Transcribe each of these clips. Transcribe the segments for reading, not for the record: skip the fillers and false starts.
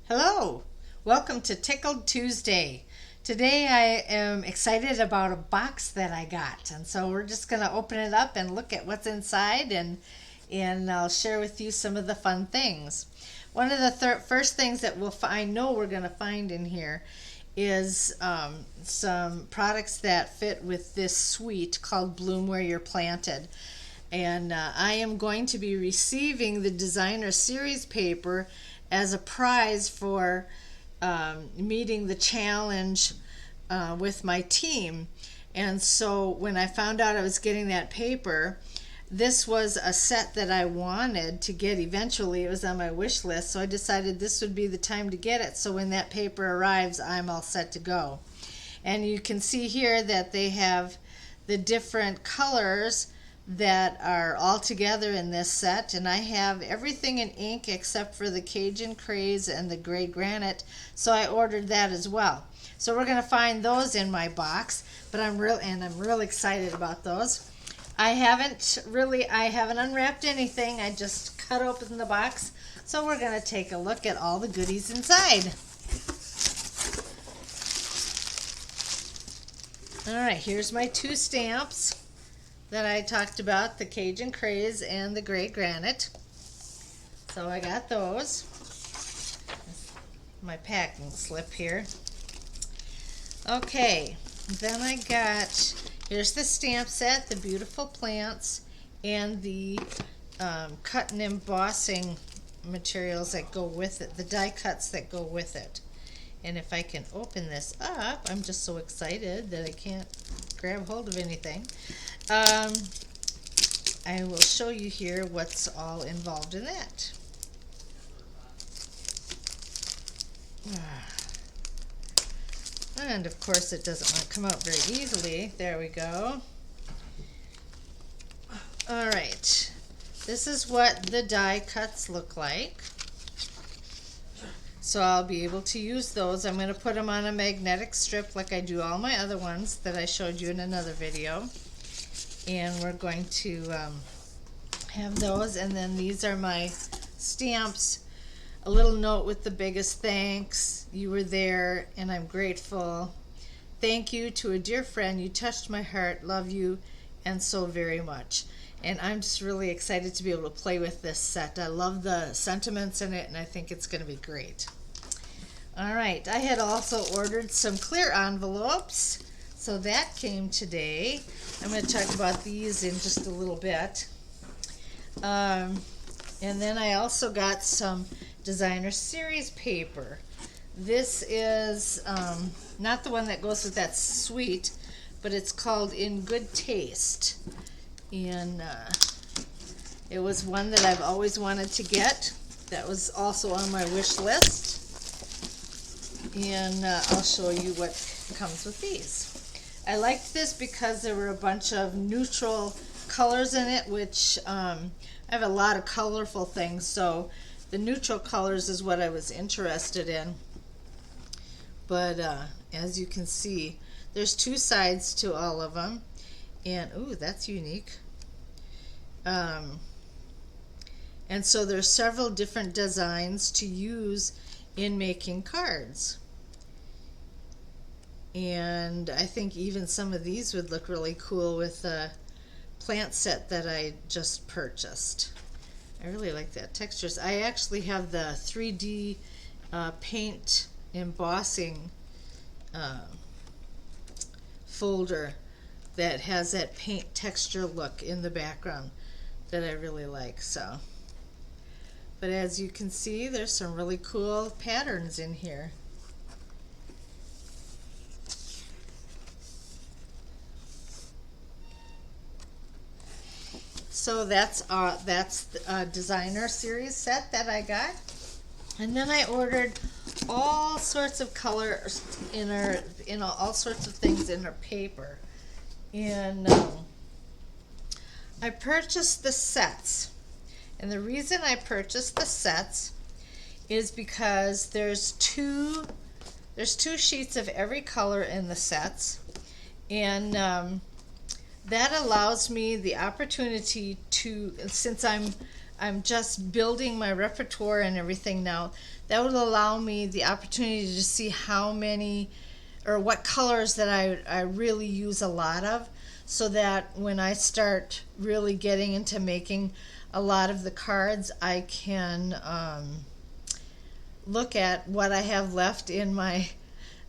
Hello, welcome to Tickled Tuesday. Today I am excited about a box that I got, and so we're just going to open it up and look at what's inside, and I'll share with you some of the fun things. One of the first things that I know we're going to find in here is some products that fit with this suite called Bloom Where You're Planted. And I am going to be receiving the designer series paper as a prize for meeting the challenge with my team. And so when I found out I was getting that paper, this was a set that I wanted to get eventually. It was on my wish list, so I decided this would be the time to get it, so when that paper arrives I'm all set to go. And you can see here that they have the different colors that are all together in this set, and I have everything in ink except for the Cajun Craze and the Gray Granite, so I ordered that as well. So we're going to find those in my box, but I'm real excited about those. I haven't unwrapped anything. I just cut open the box, so we're going to take a look at all the goodies inside. All right, here's my two stamps that I talked about, the Cajun Craze and the Gray Granite. So I got those. My packing slip here. Okay, then I got, here's the stamp set, the beautiful plants, and the cut and embossing materials that go with it, the die cuts that go with it. And if I can open this up, I'm just so excited that I can't grab hold of anything. I will show you here what's all involved in that. And of course it doesn't want to come out very easily. There we go. Alright, this is what the die cuts look like. So I'll be able to use those. I'm going to put them on a magnetic strip like I do all my other ones that I showed you in another video. And we're going to have those, and then these are my stamps. A little note with the biggest thanks. You were there and I'm grateful. Thank you to a dear friend. You touched my heart. Love you and so very much. And I'm just really excited to be able to play with this set. I love the sentiments in it, and I think it's going to be great. Alright, I had also ordered some clear envelopes, so that came today. I'm going to talk about these in just a little bit. And then I also got some designer series paper. This is not the one that goes with that suite, but it's called In Good Taste. And it was one that I've always wanted to get. That was also on my wish list. And I'll show you what comes with these. I liked this because there were a bunch of neutral colors in it, which I have a lot of colorful things, so the neutral colors is what I was interested in. But as you can see, there's two sides to all of them, and ooh, that's unique. And so there's several different designs to use in making cards. And I think even some of these would look really cool with the plant set that I just purchased. I really like that textures. I actually have the 3D paint embossing folder that has that paint texture look in the background that I really like. So, but as you can see, there's some really cool patterns in here. So that's a designer series set that I got. And then I ordered all sorts of colors in all sorts of things in her paper. And I purchased the sets. And the reason I purchased the sets is because there's two sheets of every color in the sets. And that allows me the opportunity to, since I'm I'm just building my repertoire and everything now. That would allow me the opportunity to see how many or what colors that I really use a lot of, so that when I start really getting into making a lot of the cards, I can look at what I have left in my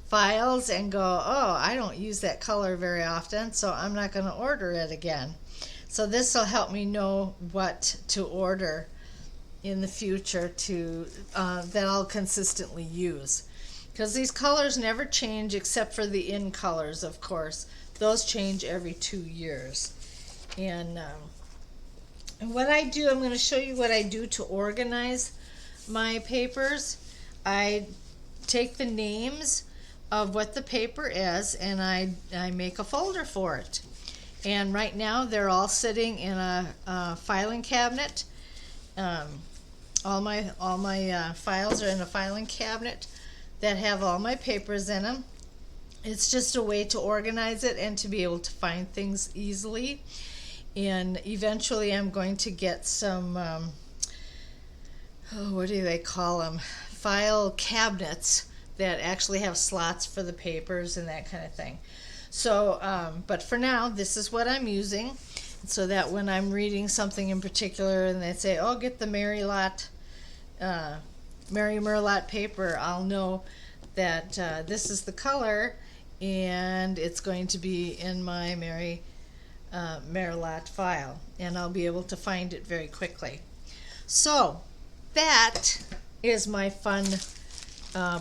files and go, oh, I don't use that color very often, so I'm not going to order it again. So this will help me know what to order in the future to that I'll consistently use. Because these colors never change except for the in colors, of course. Those change every 2 years. And what I do, I'm going to show you what I do to organize my papers. I take the names of what the paper is and I make a folder for it. And right now they're all sitting in a filing cabinet. All my files are in a filing cabinet that have all my papers in them. It's just a way to organize it and to be able to find things easily. And eventually I'm going to get some, what do they call them? File cabinets that actually have slots for the papers and that kind of thing. So, but for now, this is what I'm using, so that when I'm reading something in particular and they say, oh, get the Mary Merlot paper, I'll know that this is the color and it's going to be in my Mary Merlot file, and I'll be able to find it very quickly. So that is my fun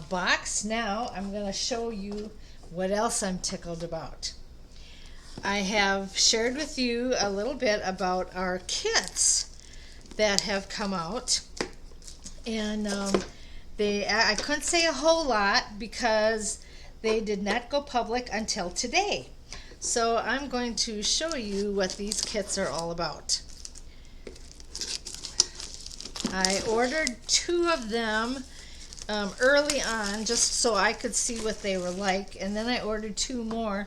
box. Now I'm going to show you what else I'm tickled about. I have shared with you a little bit about our kits that have come out, and I couldn't say a whole lot because they did not go public until today. So I'm going to show you what these kits are all about. I ordered 2 of them early on just so I could see what they were like, and then I ordered 2 more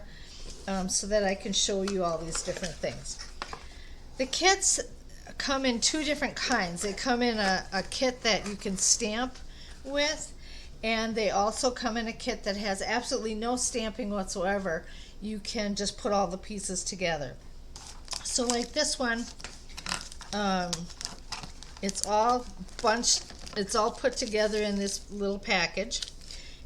so that I can show you all these different things. The kits come in 2 different kinds. They come in a kit that you can stamp with, and they also come in a kit that has absolutely no stamping whatsoever. You can just put all the pieces together. So like this one, it's all bunched, it's all put together in this little package,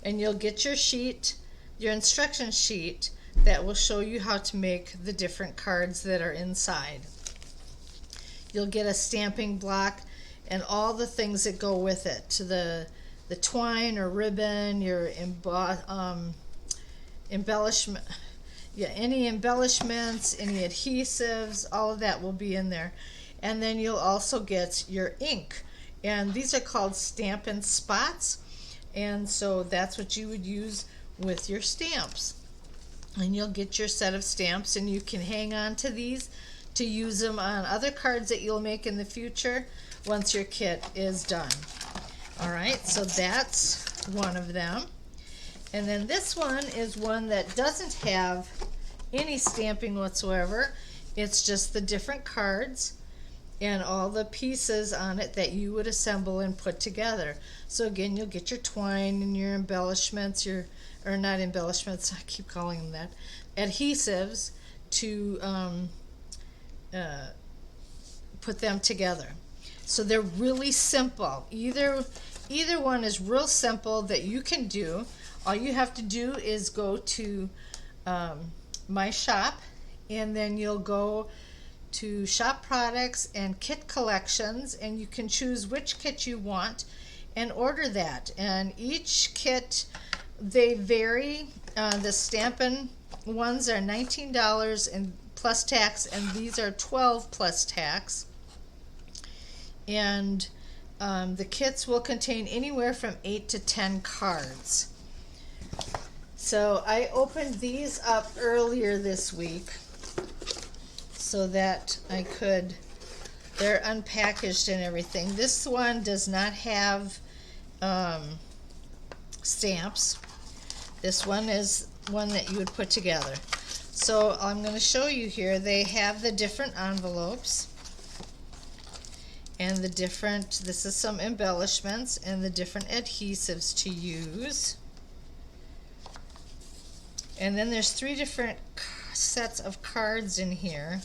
and you'll get your sheet, your instruction sheet that will show you how to make the different cards that are inside. You'll get a stamping block and all the things that go with it, to the twine or ribbon, your embellishment, any embellishments, any adhesives, all of that will be in there. And then you'll also get your ink, and these are called Stampin' Spots, and so that's what you would use with your stamps. And you'll get your set of stamps, and you can hang on to these to use them on other cards that you'll make in the future once your kit is done. Alright, so that's one of them. And then this one is one that doesn't have any stamping whatsoever. It's just the different cards and all the pieces on it that you would assemble and put together. So again, you'll get your twine and your embellishments, or not embellishments, I keep calling them that, adhesives to put them together. So they're really simple. Either one is real simple that you can do. All you have to do is go to my shop, and then you'll go to shop products and kit collections, and you can choose which kit you want and order that. And each kit, they vary. The Stampin' ones are $19 and plus tax, and these are $12 plus tax. And the kits will contain anywhere from 8 to 10 cards. So I opened these up earlier this week so that I could, they're unpackaged and everything. This one does not have stamps. This one is one that you would put together. So I'm going to show you here. They have the different envelopes, and the different, this is some embellishments and the different adhesives to use. And then there's 3 different sets of cards in here.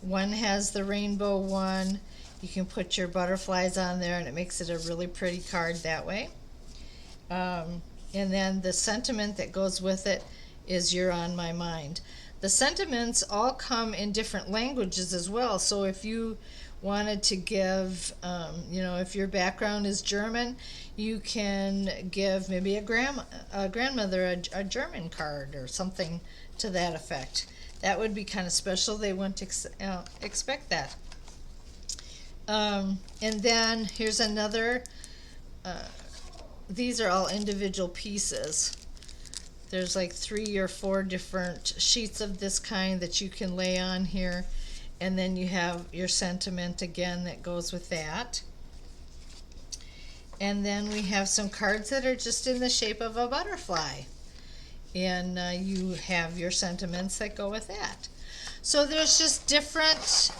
One has the rainbow one. You can put your butterflies on there and it makes it a really pretty card that way. And then the sentiment that goes with it is "You're on my mind." The sentiments all come in different languages as well, so if you wanted to give, if your background is German, you can give maybe a grandmother a German card or something to that effect. That would be kind of special. They wouldn't expect that. And then here's another, these are all individual pieces. There's like 3 or 4 different sheets of this kind that you can lay on here. And then you have your sentiment again that goes with that. And then we have some cards that are just in the shape of a butterfly. And you have your sentiments that go with that. So there's just different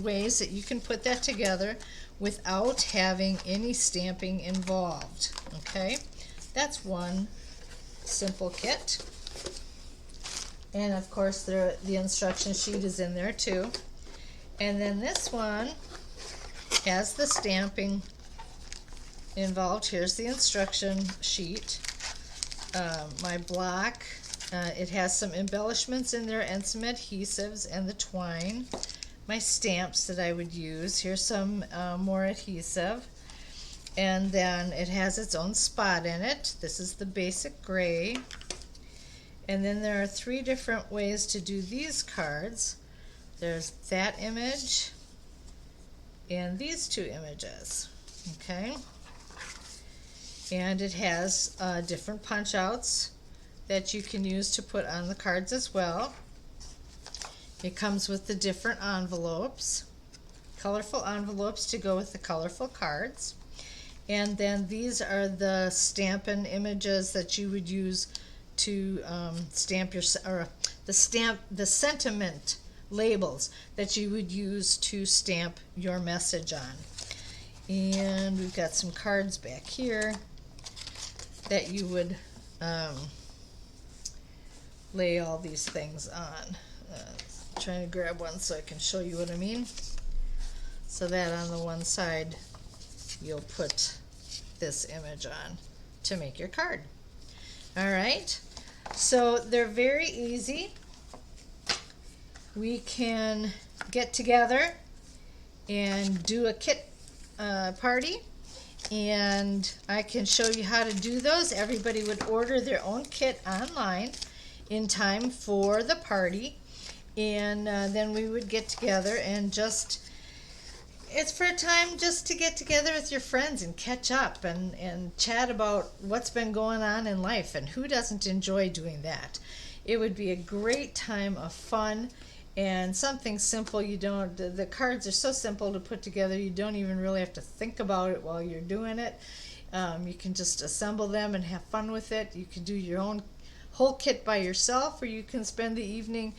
ways that you can put that together without having any stamping involved. Okay, that's one simple kit. And of course the instruction sheet is in there too. And then this one has the stamping involved. Here's the instruction sheet. My block, it has some embellishments in there and some adhesives and the twine. My stamps that I would use. Here's some more adhesive. And then it has its own spot in it. This is the basic gray. And then there are 3 different ways to do these cards. There's that image and these 2 images. Okay. And it has different punch outs that you can use to put on the cards as well. It comes with the different envelopes, colorful envelopes to go with the colorful cards. And then these are the Stampin' images that you would use to stamp your, or the sentiment labels that you would use to stamp your message on. And we've got some cards back here that you would lay all these things on. Trying to grab one so I can show you what I mean. So that on the one side you'll put this image on to make your card. Alright, so they're very easy. We can get together and do a kit party, and I can show you how to do those. Everybody would order their own kit online in time for the party, and then we would get together and just, it's for a time just to get together with your friends and catch up and chat about what's been going on in life, and who doesn't enjoy doing that. It would be a great time of fun and something simple. You don't, the cards are so simple to put together, you don't even really have to think about it while you're doing it. You can just assemble them and have fun with it. You can do your own whole kit by yourself, or you can spend the evening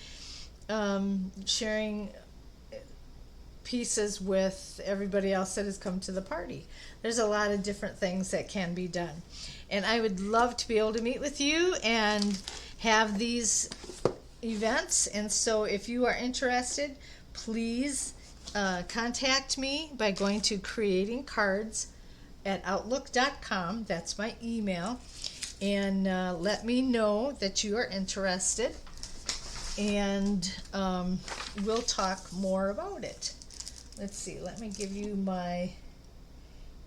sharing pieces with everybody else that has come to the party. There's a lot of different things that can be done, and I would love to be able to meet with you and have these events. And so if you are interested, please contact me by going to creatingcards@outlook.com. That's my email, and let me know that you are interested, and we'll talk more about it. Let's see, let me give you my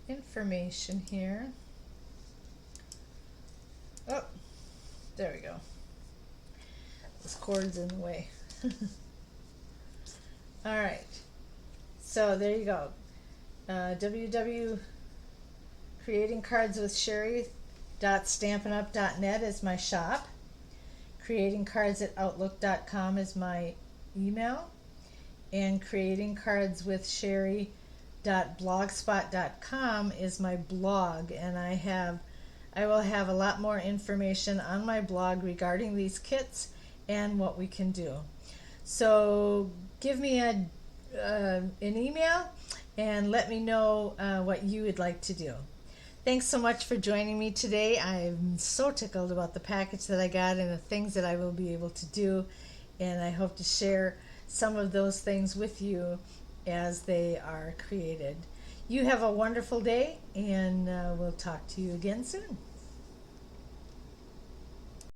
information here. Oh, there we go. This cord's in the way. Alright, so there you go. www.creatingcardswithsherry.stampinup.net is my shop. creatingcards@outlook.com is my email. And creatingcardswithsherry.blogspot.com is my blog, and I will have a lot more information on my blog regarding these kits and what we can do. So give me an email and let me know what you would like to do. Thanks so much for joining me today. I'm so tickled about the package that I got and the things that I will be able to do, and I hope to share some of those things with you as they are created. You have a wonderful day, and we'll talk to you again soon.